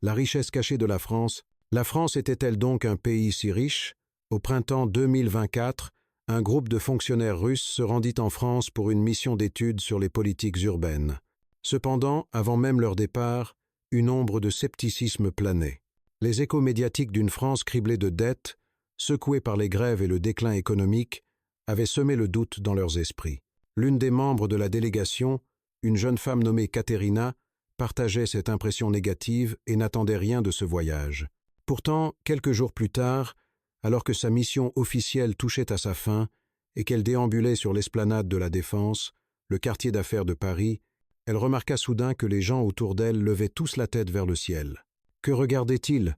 La richesse cachée de la France était-elle donc un pays si riche? Au printemps 2024, un groupe de fonctionnaires russes se rendit en France pour une mission d'études sur les politiques urbaines. Cependant, avant même leur départ, une ombre de scepticisme planait. Les échos médiatiques d'une France criblée de dettes, secouée par les grèves et le déclin économique, avaient semé le doute dans leurs esprits. L'une des membres de la délégation, une jeune femme nommée Katerina, partageait cette impression négative et n'attendait rien de ce voyage. Pourtant, quelques jours plus tard, alors que sa mission officielle touchait à sa fin et qu'elle déambulait sur l'esplanade de la Défense, le quartier d'affaires de Paris, elle remarqua soudain que les gens autour d'elle levaient tous la tête vers le ciel. Que regardaient-ils?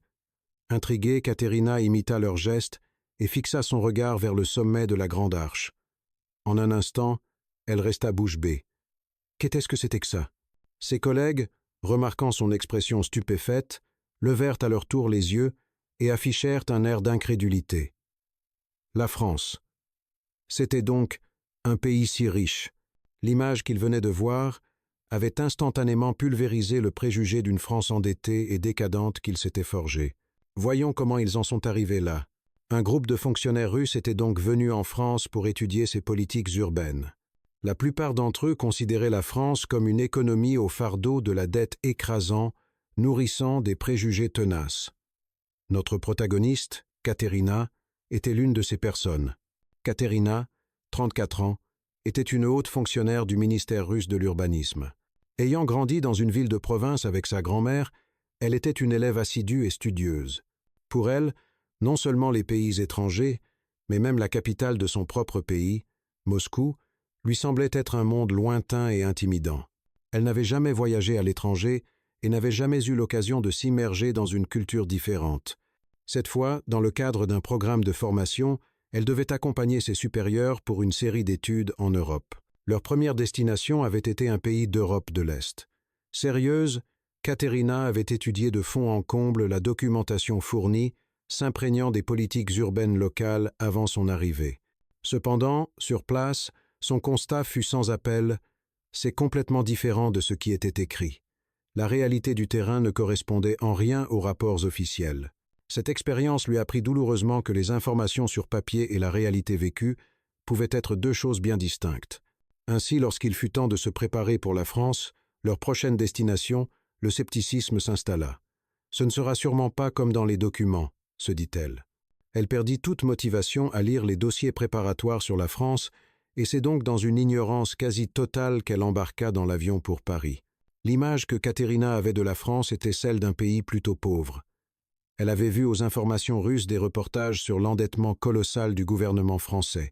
Intriguée, Katerina imita leurs gestes et fixa son regard vers le sommet de la grande arche. En un instant, elle resta bouche bée. Qu'était-ce que c'était que ça? Ses collègues, remarquant son expression stupéfaite, levèrent à leur tour les yeux et affichèrent un air d'incrédulité. La France. C'était donc un pays si riche. L'image qu'ils venaient de voir avait instantanément pulvérisé le préjugé d'une France endettée et décadente qu'ils s'étaient forgée. Voyons comment ils en sont arrivés là. Un groupe de fonctionnaires russes était donc venu en France pour étudier ces politiques urbaines. La plupart d'entre eux considéraient la France comme une économie au fardeau de la dette écrasant, nourrissant des préjugés tenaces. Notre protagoniste, Katerina, était l'une de ces personnes. Katerina, 34 ans, était une haute fonctionnaire du ministère russe de l'urbanisme. Ayant grandi dans une ville de province avec sa grand-mère, elle était une élève assidue et studieuse. Pour elle, non seulement les pays étrangers, mais même la capitale de son propre pays, Moscou, lui semblait être un monde lointain et intimidant. Elle n'avait jamais voyagé à l'étranger et n'avait jamais eu l'occasion de s'immerger dans une culture différente. Cette fois, dans le cadre d'un programme de formation, elle devait accompagner ses supérieurs pour une série d'études en Europe. Leur première destination avait été un pays d'Europe de l'Est. Sérieuse, Katerina avait étudié de fond en comble la documentation fournie, s'imprégnant des politiques urbaines locales avant son arrivée. Cependant, sur place, son constat fut sans appel « c'est complètement différent de ce qui était écrit ». La réalité du terrain ne correspondait en rien aux rapports officiels. Cette expérience lui apprit douloureusement que les informations sur papier et la réalité vécue pouvaient être deux choses bien distinctes. Ainsi, lorsqu'il fut temps de se préparer pour la France, leur prochaine destination, le scepticisme s'installa. « Ce ne sera sûrement pas comme dans les documents », se dit-elle. Elle perdit toute motivation à lire les dossiers préparatoires sur la France et c'est donc dans une ignorance quasi totale qu'elle embarqua dans l'avion pour Paris. L'image que Katerina avait de la France était celle d'un pays plutôt pauvre. Elle avait vu aux informations russes des reportages sur l'endettement colossal du gouvernement français.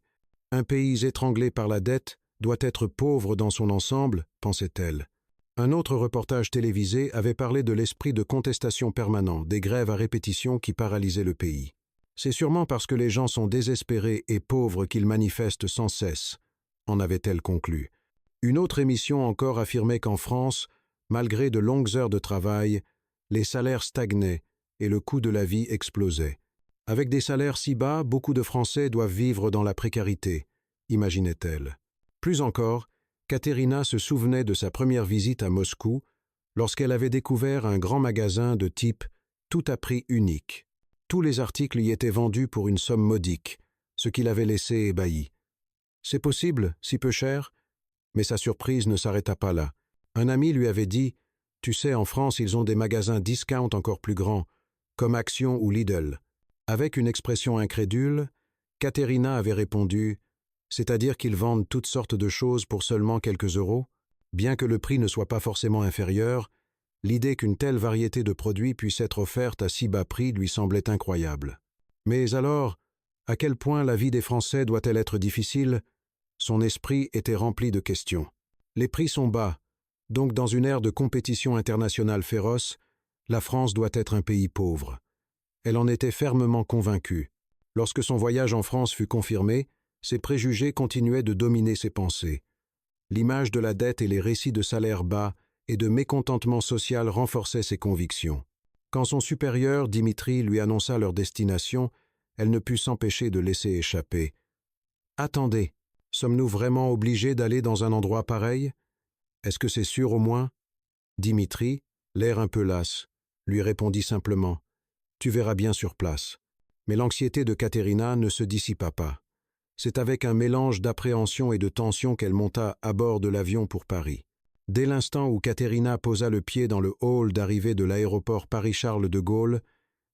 Un pays étranglé par la dette doit être pauvre dans son ensemble, pensait-elle. Un autre reportage télévisé avait parlé de l'esprit de contestation permanent, des grèves à répétition qui paralysaient le pays. C'est sûrement parce que les gens sont désespérés et pauvres qu'ils manifestent sans cesse, en avait-elle conclu. Une autre émission encore affirmait qu'en France, malgré de longues heures de travail, les salaires stagnaient et le coût de la vie explosait. Avec des salaires si bas, beaucoup de Français doivent vivre dans la précarité, imaginait-elle. Plus encore, Katerina se souvenait de sa première visite à Moscou lorsqu'elle avait découvert un grand magasin de type tout à prix unique. Tous les articles y étaient vendus pour une somme modique, ce qui l'avait laissé ébahi. C'est possible, si peu cher? Mais sa surprise ne s'arrêta pas là. Un ami lui avait dit « Tu sais, en France, ils ont des magasins discount encore plus grands, comme Action ou Lidl. » Avec une expression incrédule, Katerina avait répondu « C'est-à-dire qu'ils vendent toutes sortes de choses pour seulement quelques euros? Bien que le prix ne soit pas forcément inférieur, l'idée qu'une telle variété de produits puisse être offerte à si bas prix lui semblait incroyable. Mais alors, à quel point la vie des Français doit-elle être difficile? Son esprit était rempli de questions. Les prix sont bas, donc dans une ère de compétition internationale féroce, la France doit être un pays pauvre. Elle en était fermement convaincue. Lorsque son voyage en France fut confirmé, ses préjugés continuaient de dominer ses pensées. L'image de la dette et les récits de salaires bas et de mécontentement social renforçaient ses convictions. Quand son supérieur, Dimitri, lui annonça leur destination, elle ne put s'empêcher de laisser échapper. « Attendez, sommes-nous vraiment obligés d'aller dans un endroit pareil? Est-ce que c'est sûr au moins ?» Dimitri, l'air un peu las. lui répondit simplement « Tu verras bien sur place ». Mais l'anxiété de Caterina ne se dissipa pas. C'est avec un mélange d'appréhension et de tension qu'elle monta à bord de l'avion pour Paris. Dès l'instant où Caterina posa le pied dans le hall d'arrivée de l'aéroport Paris-Charles de Gaulle,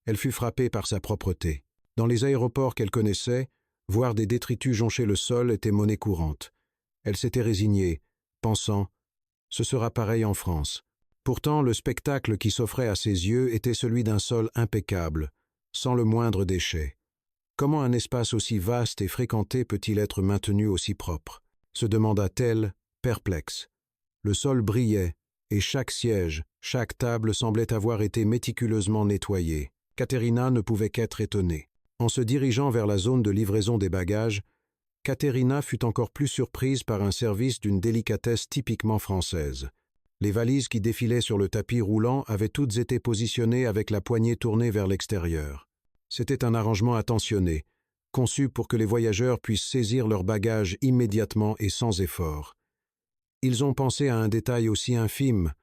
elle fut frappée par sa propreté. Dans les aéroports qu'elle connaissait, voir des détritus joncher le sol était monnaie courante. Elle s'était résignée, pensant « Ce sera pareil en France ». Pourtant, le spectacle qui s'offrait à ses yeux était celui d'un sol impeccable, sans le moindre déchet. Comment un espace aussi vaste et fréquenté peut-il être maintenu aussi propre? Se demanda-t-elle, perplexe. Le sol brillait, et chaque siège, chaque table semblait avoir été méticuleusement nettoyée. Caterina ne pouvait qu'être étonnée. En se dirigeant vers la zone de livraison des bagages, Caterina fut encore plus surprise par un service d'une délicatesse typiquement française. Les valises qui défilaient sur le tapis roulant avaient toutes été positionnées avec la poignée tournée vers l'extérieur. C'était un arrangement attentionné, conçu pour que les voyageurs puissent saisir leurs bagages immédiatement et sans effort. « Ils ont pensé à un détail aussi infime »,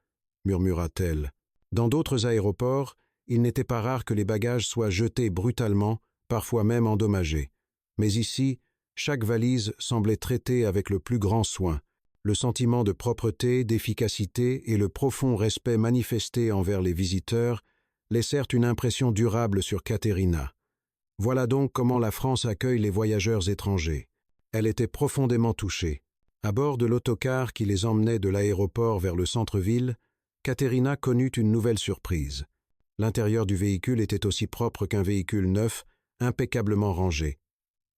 murmura-t-elle. Dans d'autres aéroports, il n'était pas rare que les bagages soient jetés brutalement, parfois même endommagés. Mais ici, chaque valise semblait traitée avec le plus grand soin. Le sentiment de propreté, d'efficacité et le profond respect manifesté envers les visiteurs laissèrent une impression durable sur Caterina. Voilà donc comment la France accueille les voyageurs étrangers. Elle était profondément touchée. À bord de l'autocar qui les emmenait de l'aéroport vers le centre-ville, Caterina connut une nouvelle surprise. L'intérieur du véhicule était aussi propre qu'un véhicule neuf, impeccablement rangé.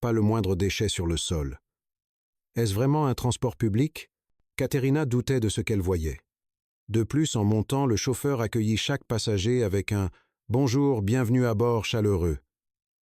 Pas le moindre déchet sur le sol. Est-ce vraiment un transport public? Caterina doutait de ce qu'elle voyait. De plus, en montant, le chauffeur accueillit chaque passager avec un « Bonjour, bienvenue à bord » chaleureux.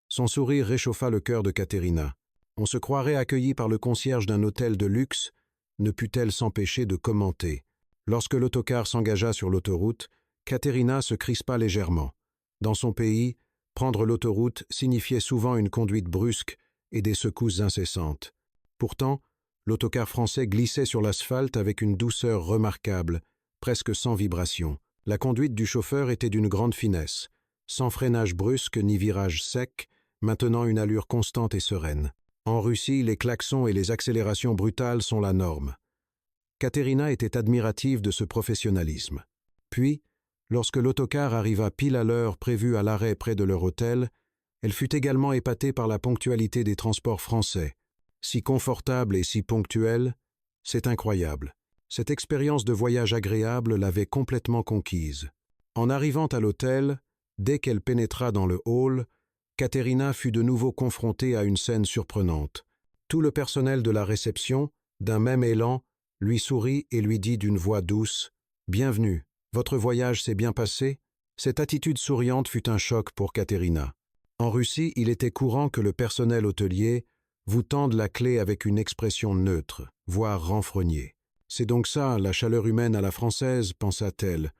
Son sourire réchauffa le cœur de Caterina. On se croirait accueilli par le concierge d'un hôtel de luxe, ne put-elle s'empêcher de commenter. Lorsque l'autocar s'engagea sur l'autoroute, Caterina se crispa légèrement. Dans son pays, prendre l'autoroute signifiait souvent une conduite brusque et des secousses incessantes. Pourtant, l'autocar français glissait sur l'asphalte avec une douceur remarquable, presque sans vibration. La conduite du chauffeur était d'une grande finesse, sans freinage brusque ni virage sec, maintenant une allure constante et sereine. En Russie, les klaxons et les accélérations brutales sont la norme. Caterina était admirative de ce professionnalisme. Puis, lorsque l'autocar arriva pile à l'heure prévue à l'arrêt près de leur hôtel, elle fut également épatée par la ponctualité des transports français. Si confortable et si ponctuelle, c'est incroyable. Cette expérience de voyage agréable l'avait complètement conquise. En arrivant à l'hôtel, dès qu'elle pénétra dans le hall, Caterina fut de nouveau confrontée à une scène surprenante. Tout le personnel de la réception, d'un même élan, lui sourit et lui dit d'une voix douce « Bienvenue, votre voyage s'est bien passé ?» Cette attitude souriante fut un choc pour Caterina. En Russie, il était courant que le personnel hôtelier vous tende la clé avec une expression neutre, voire renfrognée. C'est donc ça, la chaleur humaine à la française, pensa-t-elle.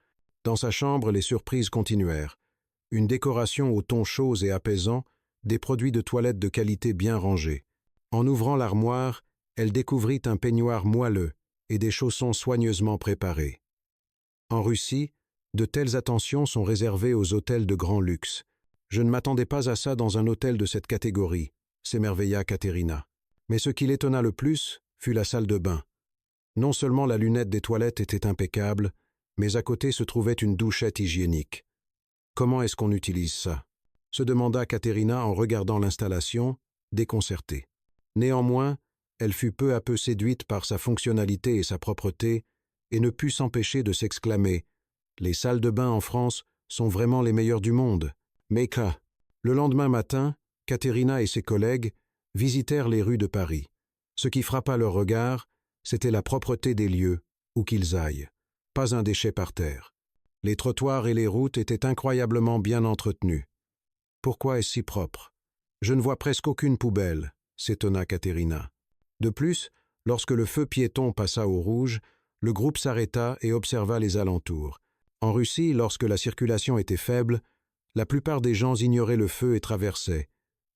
Dans sa chambre, les surprises continuèrent. Une décoration au ton chaud et apaisant, des produits de toilette de qualité bien rangés. En ouvrant l'armoire, elle découvrit un peignoir moelleux et des chaussons soigneusement préparés. En Russie, de telles attentions sont réservées aux hôtels de grand luxe. Je ne m'attendais pas à ça dans un hôtel de cette catégorie, s'émerveilla Caterina. Mais ce qui l'étonna le plus fut la salle de bain. Non seulement la lunette des toilettes était impeccable, mais à côté se trouvait une douchette hygiénique. Comment est-ce qu'on utilise ça? Se demanda Caterina en regardant l'installation, déconcertée. Néanmoins, elle fut peu à peu séduite par sa fonctionnalité et sa propreté, et ne put s'empêcher de s'exclamer « Les salles de bain en France sont vraiment les meilleures du monde !» Mais le lendemain matin, Caterina et ses collègues visitèrent les rues de Paris. Ce qui frappa leur regard, c'était la propreté des lieux, où qu'ils aillent. Pas un déchet par terre. Les trottoirs et les routes étaient incroyablement bien entretenus. Pourquoi est-ce si propre? Je ne vois presque aucune poubelle, s'étonna Caterina. De plus, lorsque le feu piéton passa au rouge, le groupe s'arrêta et observa les alentours. En Russie, lorsque la circulation était faible, la plupart des gens ignoraient le feu et traversaient.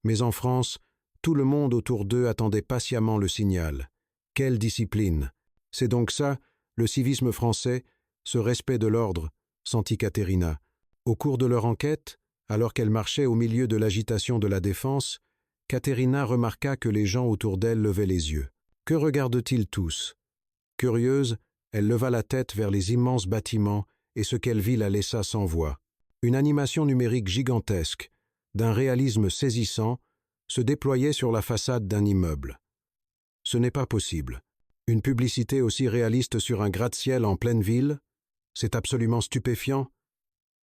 Mais en France, tout le monde autour d'eux attendait patiemment le signal. Quelle discipline! C'est donc ça, le civisme français, ce respect de l'ordre, sentit Caterina. Au cours de leur enquête, alors qu'elle marchait au milieu de l'agitation de la défense, Caterina remarqua que les gens autour d'elle levaient les yeux. Que regardent-ils tous? Curieuse, elle leva la tête vers les immenses bâtiments et ce qu'elle vit la laissa sans voix. Une animation numérique gigantesque, d'un réalisme saisissant, se déployait sur la façade d'un immeuble. Ce n'est pas possible. Une publicité aussi réaliste sur un gratte-ciel en pleine ville? C'est absolument stupéfiant.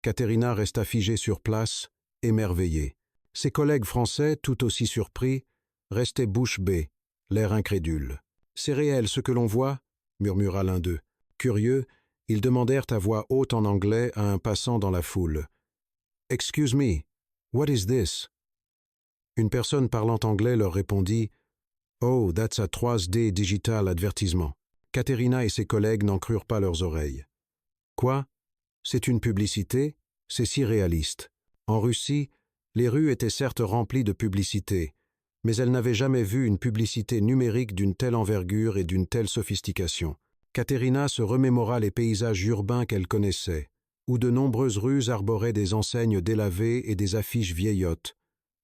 Caterina resta figée sur place, émerveillée. Ses collègues français, tout aussi surpris, restaient bouche bée, l'air incrédule. « C'est réel ce que l'on voit ?» murmura l'un d'eux. Curieux, ils demandèrent à voix haute en anglais à un passant dans la foule. « Excuse me, what is this ?» Une personne parlant anglais leur répondit « Oh, that's a 3D digital advertisement. » Caterina et ses collègues n'en crurent pas leurs oreilles. « Quoi? C'est une publicité? C'est si réaliste. » En Russie, les rues étaient certes remplies de publicités, mais elle n'avait jamais vu une publicité numérique d'une telle envergure et d'une telle sophistication. Caterina se remémora les paysages urbains qu'elle connaissait, où de nombreuses rues arboraient des enseignes délavées et des affiches vieillottes,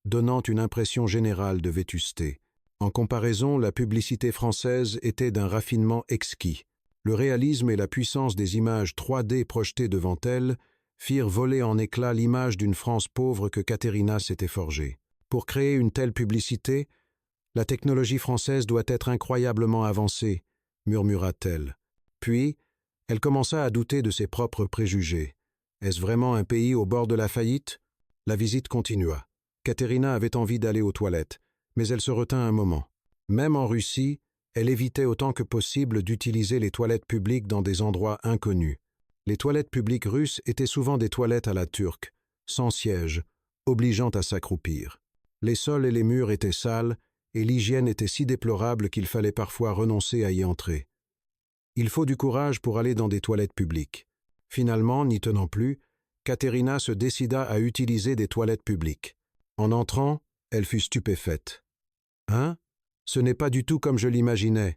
donnant une impression générale de vétusté. En comparaison, la publicité française était d'un raffinement exquis. Le réalisme et la puissance des images 3D projetées devant elle firent voler en éclats l'image d'une France pauvre que Caterina s'était forgée. Pour créer une telle publicité, la technologie française doit être incroyablement avancée, murmura-t-elle. Puis, elle commença à douter de ses propres préjugés. Est-ce vraiment un pays au bord de la faillite? La visite continua. Caterina avait envie d'aller aux toilettes, mais elle se retint un moment. Même en Russie, elle évitait autant que possible d'utiliser les toilettes publiques dans des endroits inconnus. Les toilettes publiques russes étaient souvent des toilettes à la turque, sans siège, obligeant à s'accroupir. Les sols et les murs étaient sales, et l'hygiène était si déplorable qu'il fallait parfois renoncer à y entrer. Il faut du courage pour aller dans des toilettes publiques. Finalement, n'y tenant plus, Caterina se décida à utiliser des toilettes publiques. En entrant, elle fut stupéfaite. « Hein? Ce n'est pas du tout comme je l'imaginais. »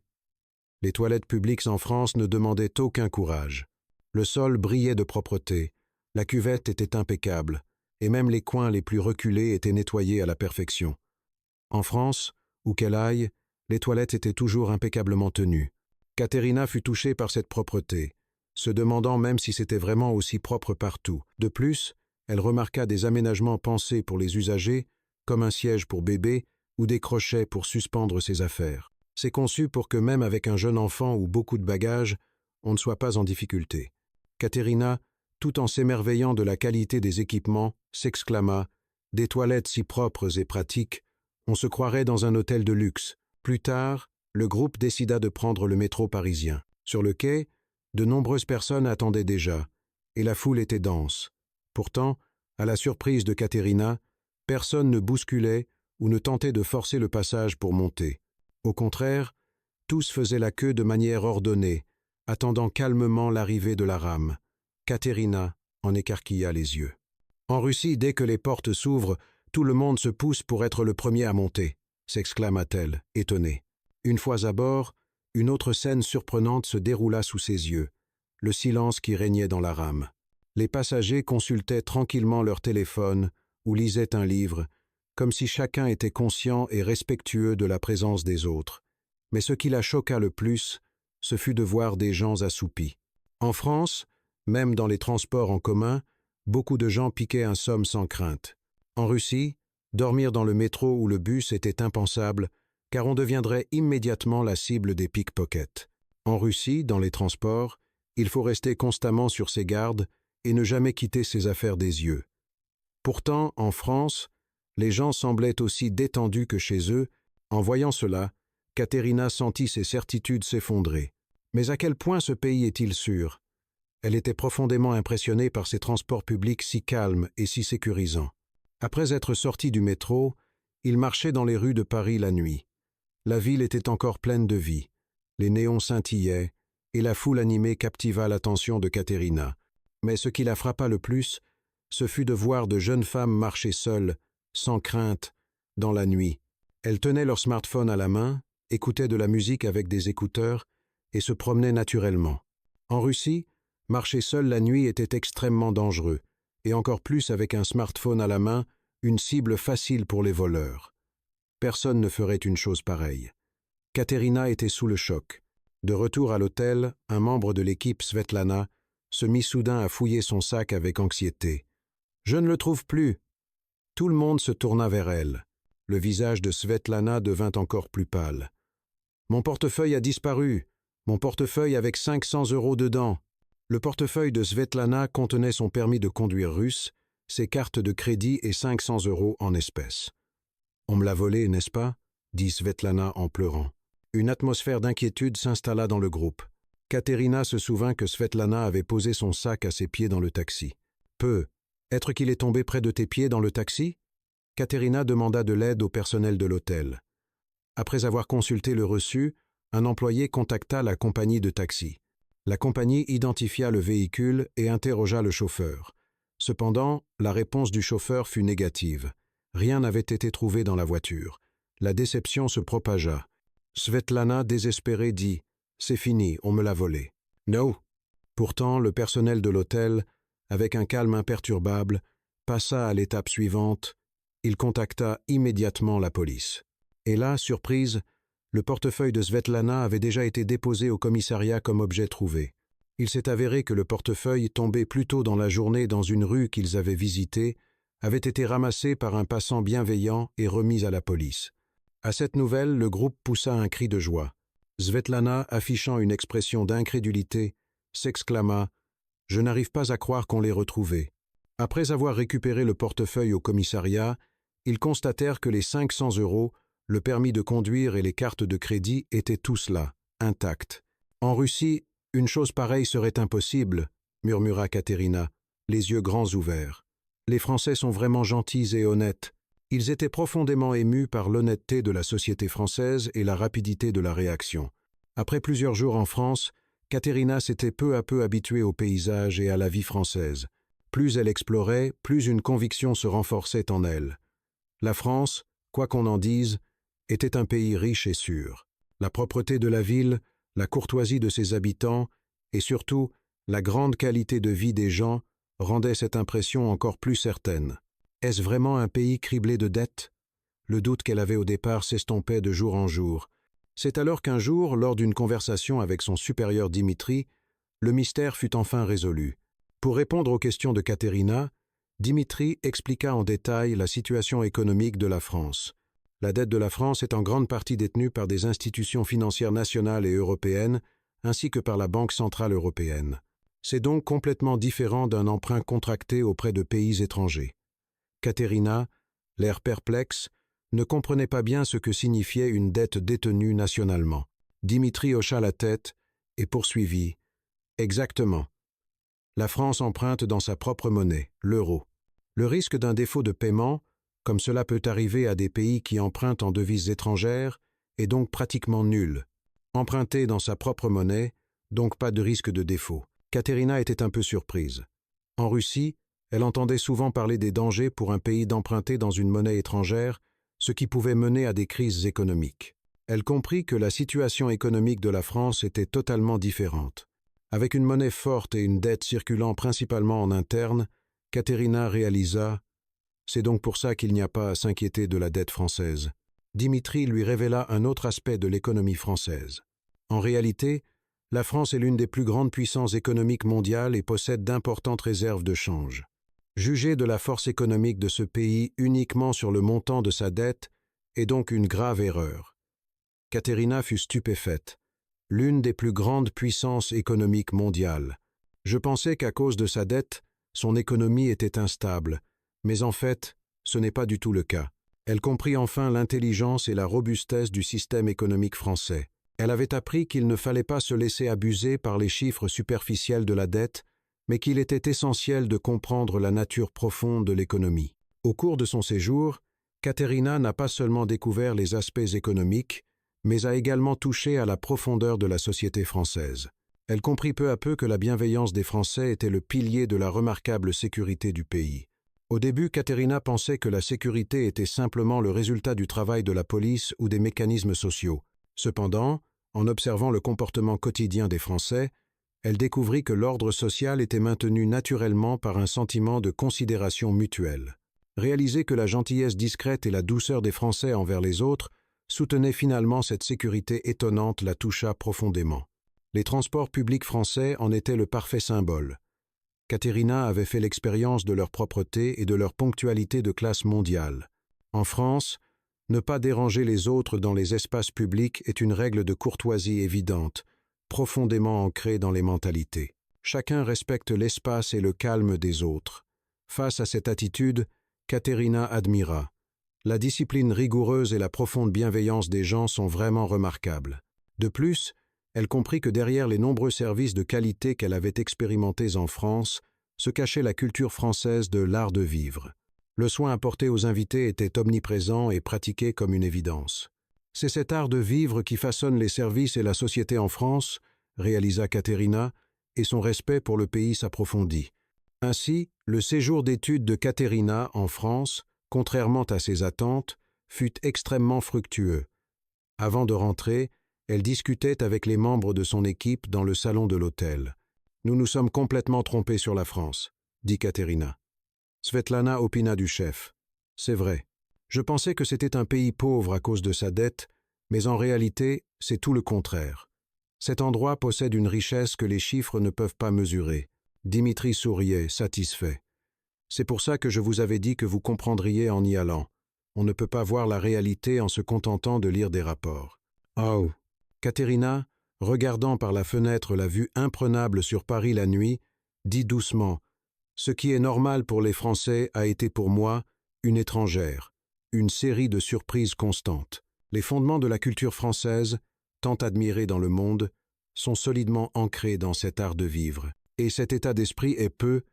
Les toilettes publiques en France ne demandaient aucun courage. Le sol brillait de propreté, la cuvette était impeccable, et même les coins les plus reculés étaient nettoyés à la perfection. En France, où qu'elle aille, les toilettes étaient toujours impeccablement tenues. Caterina fut touchée par cette propreté, se demandant même si c'était vraiment aussi propre partout. De plus, elle remarqua des aménagements pensés pour les usagers, comme un siège pour bébé ou des crochets pour suspendre ses affaires. C'est conçu pour que même avec un jeune enfant ou beaucoup de bagages, on ne soit pas en difficulté. Caterina, tout en s'émerveillant de la qualité des équipements, s'exclama « Des toilettes si propres et pratiques, on se croirait dans un hôtel de luxe. » Plus tard, le groupe décida de prendre le métro parisien. Sur le quai, de nombreuses personnes attendaient déjà, et la foule était dense. Pourtant, à la surprise de Caterina, personne ne bousculait ou ne tentait de forcer le passage pour monter. Au contraire, tous faisaient la queue de manière ordonnée, attendant calmement l'arrivée de la rame. Caterina en écarquilla les yeux. En Russie, dès que les portes s'ouvrent, tout le monde se pousse pour être le premier à monter, s'exclama-t-elle, étonnée. Une fois à bord, une autre scène surprenante se déroula sous ses yeux, le silence qui régnait dans la rame. Les passagers consultaient tranquillement leur téléphone ou lisaient un livre, comme si chacun était conscient et respectueux de la présence des autres. Mais ce qui la choqua le plus, ce fut de voir des gens assoupis. En France, même dans les transports en commun, beaucoup de gens piquaient un somme sans crainte. En Russie, dormir dans le métro ou le bus était impensable, car on deviendrait immédiatement la cible des pickpockets. En Russie, dans les transports, il faut rester constamment sur ses gardes et ne jamais quitter ses affaires des yeux. Pourtant, en France, les gens semblaient aussi détendus que chez eux. En voyant cela, Caterina sentit ses certitudes s'effondrer. Mais à quel point ce pays est-il sûr? Elle était profondément impressionnée par ces transports publics si calmes et si sécurisants. Après être sortie du métro, il marchait dans les rues de Paris la nuit. La ville était encore pleine de vie. Les néons scintillaient, et la foule animée captiva l'attention de Caterina. Mais ce qui la frappa le plus, ce fut de voir de jeunes femmes marcher seules, sans crainte, dans la nuit. Elles tenaient leur smartphone à la main, écoutaient de la musique avec des écouteurs et se promenaient naturellement. En Russie, marcher seul la nuit était extrêmement dangereux, et encore plus avec un smartphone à la main, une cible facile pour les voleurs. Personne ne ferait une chose pareille. Katerina était sous le choc. De retour à l'hôtel, un membre de l'équipe Svetlana se mit soudain à fouiller son sac avec anxiété. « Je ne le trouve plus !» Tout le monde se tourna vers elle. Le visage de Svetlana devint encore plus pâle. « Mon portefeuille a disparu. Mon portefeuille avec 500 € dedans. » Le portefeuille de Svetlana contenait son permis de conduire russe, ses cartes de crédit et 500 € en espèces. « On me l'a volé, n'est-ce pas ?» dit Svetlana en pleurant. Une atmosphère d'inquiétude s'installa dans le groupe. Katerina se souvint que Svetlana avait posé son sac à ses pieds dans le taxi. « Être qu'il est tombé près de tes pieds dans le taxi ?» Katerina demanda de l'aide au personnel de l'hôtel. Après avoir consulté le reçu, un employé contacta la compagnie de taxi. La compagnie identifia le véhicule et interrogea le chauffeur. Cependant, la réponse du chauffeur fut négative. Rien n'avait été trouvé dans la voiture. La déception se propagea. Svetlana, désespérée, dit « C'est fini, on me l'a volé. » « No !» Pourtant, le personnel de l'hôtel, avec un calme imperturbable, passa à l'étape suivante. Il contacta immédiatement la police. Et là, surprise, le portefeuille de Svetlana avait déjà été déposé au commissariat comme objet trouvé. Il s'est avéré que le portefeuille, tombé plus tôt dans la journée dans une rue qu'ils avaient visitée, avait été ramassé par un passant bienveillant et remis à la police. À cette nouvelle, le groupe poussa un cri de joie. Svetlana, affichant une expression d'incrédulité, s'exclama « Je n'arrive pas à croire qu'on l'ait retrouvé. » Après avoir récupéré le portefeuille au commissariat, ils constatèrent que les 500 €, le permis de conduire et les cartes de crédit étaient tous là, intacts. « En Russie, une chose pareille serait impossible, » murmura Katerina, les yeux grands ouverts. « Les Français sont vraiment gentils et honnêtes. » Ils étaient profondément émus par l'honnêteté de la société française et la rapidité de la réaction. Après plusieurs jours en France, Katerina s'était peu à peu habituée au paysage et à la vie française. Plus elle explorait, plus une conviction se renforçait en elle. La France, quoi qu'on en dise, était un pays riche et sûr. La propreté de la ville, la courtoisie de ses habitants et surtout la grande qualité de vie des gens rendaient cette impression encore plus certaine. Est-ce vraiment un pays criblé de dettes ? Le doute qu'elle avait au départ s'estompait de jour en jour. C'est alors qu'un jour, lors d'une conversation avec son supérieur Dimitri, le mystère fut enfin résolu. Pour répondre aux questions de Katerina, Dimitri expliqua en détail la situation économique de la France. La dette de la France est en grande partie détenue par des institutions financières nationales et européennes, ainsi que par la Banque centrale européenne. C'est donc complètement différent d'un emprunt contracté auprès de pays étrangers. Katerina, l'air perplexe, ne comprenait pas bien ce que signifiait une dette détenue nationalement. Dimitri hocha la tête et poursuivit. « Exactement. La France emprunte dans sa propre monnaie, l'euro. Le risque d'un défaut de paiement, comme cela peut arriver à des pays qui empruntent en devises étrangères, est donc pratiquement nul. Emprunter dans sa propre monnaie, donc pas de risque de défaut. » Katerina était un peu surprise. En Russie, elle entendait souvent parler des dangers pour un pays d'emprunter dans une monnaie étrangère, ce qui pouvait mener à des crises économiques. Elle comprit que la situation économique de la France était totalement différente. Avec une monnaie forte et une dette circulant principalement en interne, Katerina réalisa « C'est donc pour ça qu'il n'y a pas à s'inquiéter de la dette française. » Dimitri lui révéla un autre aspect de l'économie française. En réalité, la France est l'une des plus grandes puissances économiques mondiales et possède d'importantes réserves de change. Juger de la force économique de ce pays uniquement sur le montant de sa dette est donc une grave erreur. Katerina fut stupéfaite. L'une des plus grandes puissances économiques mondiales. Je pensais qu'à cause de sa dette, son économie était instable, mais en fait, ce n'est pas du tout le cas. Elle comprit enfin l'intelligence et la robustesse du système économique français. Elle avait appris qu'il ne fallait pas se laisser abuser par les chiffres superficiels de la dette, mais qu'il était essentiel de comprendre la nature profonde de l'économie. Au cours de son séjour, Katerina n'a pas seulement découvert les aspects économiques, mais a également touché à la profondeur de la société française. Elle comprit peu à peu que la bienveillance des Français était le pilier de la remarquable sécurité du pays. Au début, Katerina pensait que la sécurité était simplement le résultat du travail de la police ou des mécanismes sociaux. Cependant, en observant le comportement quotidien des Français, Elle découvrit que l'ordre social était maintenu naturellement par un sentiment de considération mutuelle. Réaliser que la gentillesse discrète et la douceur des Français envers les autres soutenaient finalement cette sécurité étonnante la toucha profondément. Les transports publics français en étaient le parfait symbole. Caterina avait fait l'expérience de leur propreté et de leur ponctualité de classe mondiale. En France, ne pas déranger les autres dans les espaces publics est une règle de courtoisie évidente, profondément ancrée dans les mentalités. Chacun respecte l'espace et le calme des autres. Face à cette attitude, Caterina admira. La discipline rigoureuse et la profonde bienveillance des gens sont vraiment remarquables. De plus, elle comprit que derrière les nombreux services de qualité qu'elle avait expérimentés en France, se cachait la culture française de l'art de vivre. Le soin apporté aux invités était omniprésent et pratiqué comme une évidence. C'est cet art de vivre qui façonne les services et la société en France, réalisa Caterina, et son respect pour le pays s'approfondit. Ainsi, le séjour d'études de Caterina en France, contrairement à ses attentes, fut extrêmement fructueux. Avant de rentrer, elle discutait avec les membres de son équipe dans le salon de l'hôtel. « Nous nous sommes complètement trompés sur la France », dit Caterina. Svetlana opina du chef. « C'est vrai. Je pensais que c'était un pays pauvre à cause de sa dette, mais en réalité, c'est tout le contraire. Cet endroit possède une richesse que les chiffres ne peuvent pas mesurer. » Dimitri souriait, satisfait. « C'est pour ça que je vous avais dit que vous comprendriez en y allant. On ne peut pas voir la réalité en se contentant de lire des rapports. » Oh. Caterina, regardant par la fenêtre la vue imprenable sur Paris la nuit, dit doucement « Ce qui est normal pour les Français a été pour moi une étrangère, une série de surprises constantes. Les fondements de la culture française, tant admirés dans le monde, sont solidement ancrés dans cet art de vivre. Et cet état d'esprit peut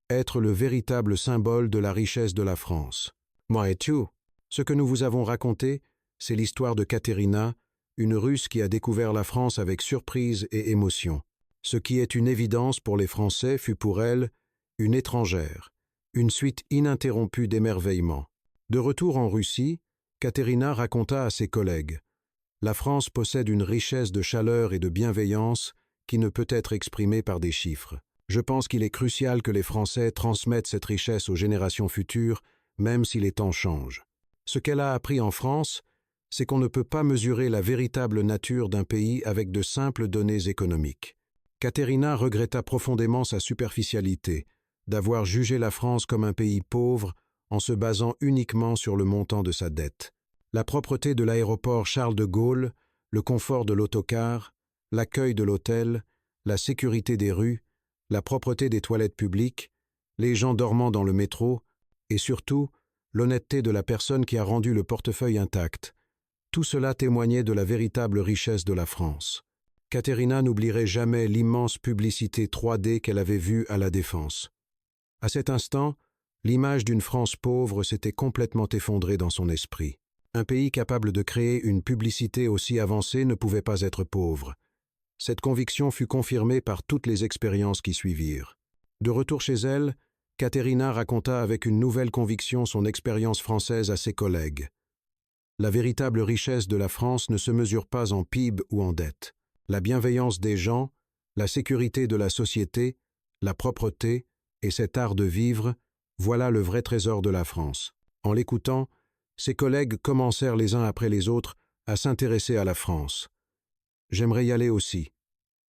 être le véritable symbole de la richesse de la France. Moi et tu, ce que nous vous avons raconté, c'est l'histoire de Caterina, une Russe qui a découvert la France avec surprise et émotion. Ce qui est une évidence pour les Français fut pour elle une étrangère, une suite ininterrompue d'émerveillement. De retour en Russie, Caterina raconta à ses collègues « La France possède une richesse de chaleur et de bienveillance qui ne peut être exprimée par des chiffres. Je pense qu'il est crucial que les Français transmettent cette richesse aux générations futures, même si les temps changent. Ce qu'elle a appris en France, c'est qu'on ne peut pas mesurer la véritable nature d'un pays avec de simples données économiques. » Caterina regretta profondément sa superficialité, d'avoir jugé la France comme un pays pauvre en se basant uniquement sur le montant de sa dette. La propreté de l'aéroport Charles de Gaulle, le confort de l'autocar, l'accueil de l'hôtel, la sécurité des rues, la propreté des toilettes publiques, les gens dormant dans le métro, et surtout, l'honnêteté de la personne qui a rendu le portefeuille intact. Tout cela témoignait de la véritable richesse de la France. Caterina n'oublierait jamais l'immense publicité 3D qu'elle avait vue à La Défense. À cet instant, l'image d'une France pauvre s'était complètement effondrée dans son esprit. Un pays capable de créer une publicité aussi avancée ne pouvait pas être pauvre. Cette conviction fut confirmée par toutes les expériences qui suivirent. De retour chez elle, Caterina raconta avec une nouvelle conviction son expérience française à ses collègues. La véritable richesse de la France ne se mesure pas en PIB ou en dette. La bienveillance des gens, la sécurité de la société, la propreté et cet art de vivre, voilà le vrai trésor de la France. En l'écoutant, ses collègues commencèrent les uns après les autres à s'intéresser à la France. « J'aimerais y aller aussi.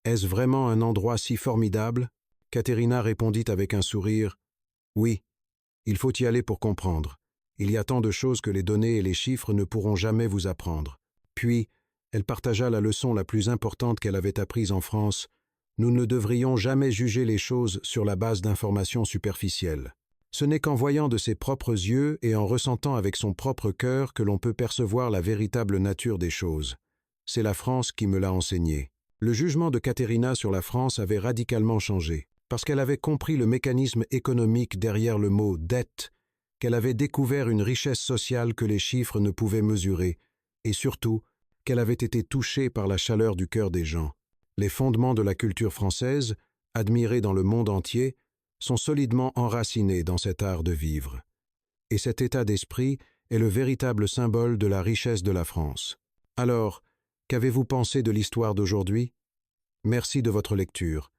Est-ce vraiment un endroit si formidable ?» Caterina répondit avec un sourire. « Oui, il faut y aller pour comprendre. Il y a tant de choses que les données et les chiffres ne pourront jamais vous apprendre. » Puis, elle partagea la leçon la plus importante qu'elle avait apprise en France. Nous ne devrions jamais juger les choses sur la base d'informations superficielles. Ce n'est qu'en voyant de ses propres yeux et en ressentant avec son propre cœur que l'on peut percevoir la véritable nature des choses. C'est la France qui me l'a enseigné. Le jugement de Caterina sur la France avait radicalement changé, parce qu'elle avait compris le mécanisme économique derrière le mot « dette », qu'elle avait découvert une richesse sociale que les chiffres ne pouvaient mesurer, et surtout, qu'elle avait été touchée par la chaleur du cœur des gens. Les fondements de la culture française, admirés dans le monde entier, sont solidement enracinés dans cet art de vivre. Et cet état d'esprit est le véritable symbole de la richesse de la France. Alors, qu'avez-vous pensé de l'histoire d'aujourd'hui? Merci de votre lecture.